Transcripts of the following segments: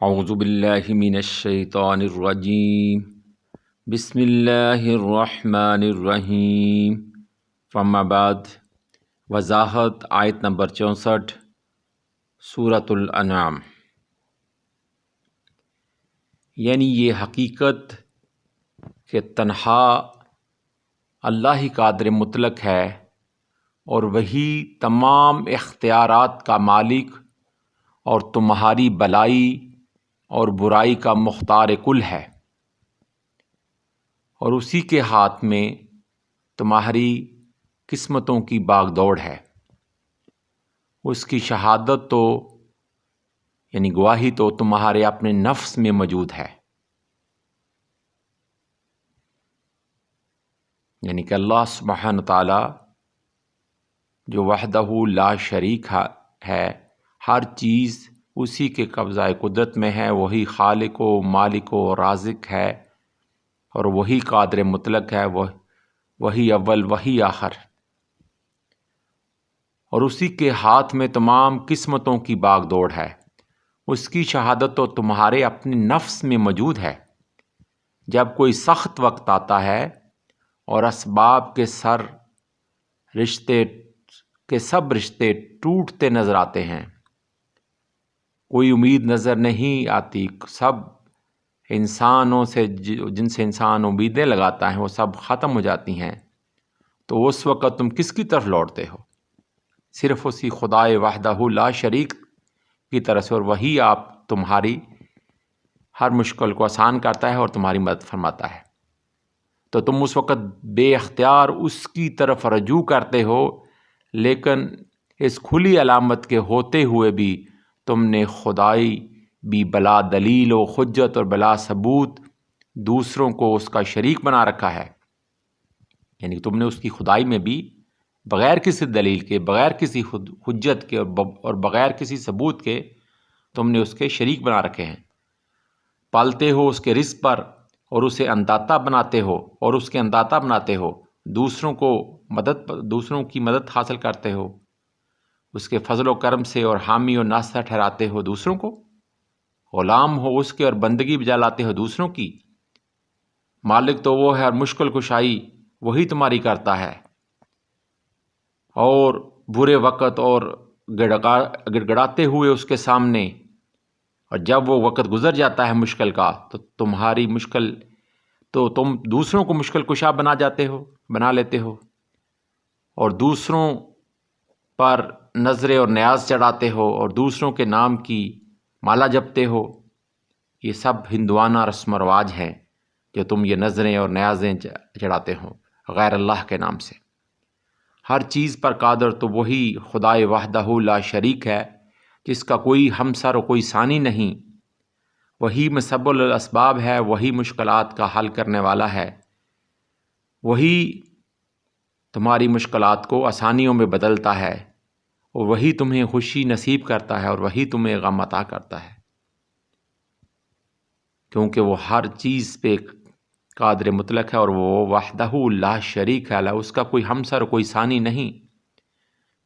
اعوذ باللہ من الشیطان الرجیم بسم اللہ الرحمن الرحیم فما بعد وضاحت آیت نمبر 64 سورۃ الانعام۔ یعنی یہ حقیقت کہ تنہا اللہ ہی قادر مطلق ہے اور وہی تمام اختیارات کا مالک اور تمہاری بلائی اور برائی کا مختار کل ہے، اور اسی کے ہاتھ میں تمہاری قسمتوں کی باغ دوڑ ہے۔ اس کی شہادت تو یعنی گواہی تو تمہارے اپنے نفس میں موجود ہے، یعنی کہ اللہ سبحانہ تعالی جو وحدہ لا شریک ہے، ہر چیز اسی کے قبضہ قدرت میں ہے، وہی خالق و مالک و رازق ہے، اور وہی قادر مطلق ہے، وہی اول وہی آخر، اور اسی کے ہاتھ میں تمام قسمتوں کی باغ دوڑ ہے۔ اس کی شہادت تو تمہارے اپنے نفس میں موجود ہے۔ جب کوئی سخت وقت آتا ہے اور اسباب کے سب رشتے ٹوٹتے نظر آتے ہیں، کوئی امید نظر نہیں آتی، سب انسانوں سے جن سے انسان امیدیں لگاتا ہے وہ سب ختم ہو جاتی ہیں، تو اس وقت تم کس کی طرف لوٹتے ہو؟ صرف اسی خدائے وحدہ لا شریک کی طرف سے، اور وہی تمہاری ہر مشکل کو آسان کرتا ہے اور تمہاری مدد فرماتا ہے۔ تو تم اس وقت بے اختیار اس کی طرف رجوع کرتے ہو، لیکن اس کھلی علامت کے ہوتے ہوئے بھی تم نے خدائی بھی بلا دلیل و حجت اور بلا ثبوت دوسروں کو اس کا شریک بنا رکھا ہے، یعنی تم نے اس کی خدائی میں بھی بغیر کسی دلیل کے، بغیر کسی حجت کے اور بغیر کسی ثبوت کے تم نے اس کے شریک بنا رکھے ہیں۔ پالتے ہو اس کے رزق پر اور اسے انداتا بناتے ہو، اور اس کے انداتا بناتے ہو، دوسروں کی مدد حاصل کرتے ہو، اس کے فضل و کرم سے، اور حامی و ناصر ٹھہراتے ہو دوسروں کو، غلام ہو اس کے اور بندگی بجا لاتے ہو دوسروں کی۔ مالک تو وہ ہے اور مشکل کشائی وہی تمہاری کرتا ہے، اور برے وقت اور گڑگڑاتے ہوئے اس کے سامنے، اور جب وہ وقت گزر جاتا ہے مشکل کا تو تمہاری مشکل تو تم دوسروں کو مشکل کشا بنا لیتے ہو، اور دوسروں پر نظریں اور نیاز چڑھاتے ہو، اور دوسروں کے نام کی مالا جپتے ہو۔ یہ سب ہندوانہ رسم و رواج ہیں جو تم یہ نظریں اور نیازیں چڑھاتے ہو غیر اللہ کے نام سے۔ ہر چیز پر قادر تو وہی خدائے وحدہ لا شریک ہے، جس کا کوئی ہمسر اور کوئی ثانی نہیں۔ وہی مسبب الاسباب ہے، وہی مشکلات کا حل کرنے والا ہے، وہی تمہاری مشکلات کو آسانیوں میں بدلتا ہے، اور وہی تمہیں خوشی نصیب کرتا ہے، اور وہی تمہیں غم عطا کرتا ہے، کیونکہ وہ ہر چیز پہ قادر مطلق ہے، اور وہ وحدہ لا شریک ہے، اس کا کوئی ہمسر کوئی ثانی نہیں۔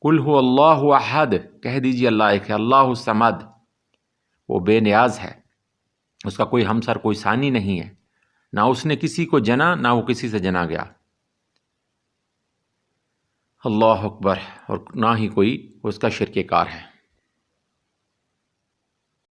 قل هو اللہ احد، کہہ دیجیے اللہ ایک ہے، اللہ الصمد، وہ بے نیاز ہے، اس کا کوئی ہمسر کوئی ثانی نہیں ہے، نہ اس نے کسی کو جنا نہ وہ کسی سے جنا گیا۔ اللہ اکبر، اور نہ ہی کوئی اس کا شریک کار ہے۔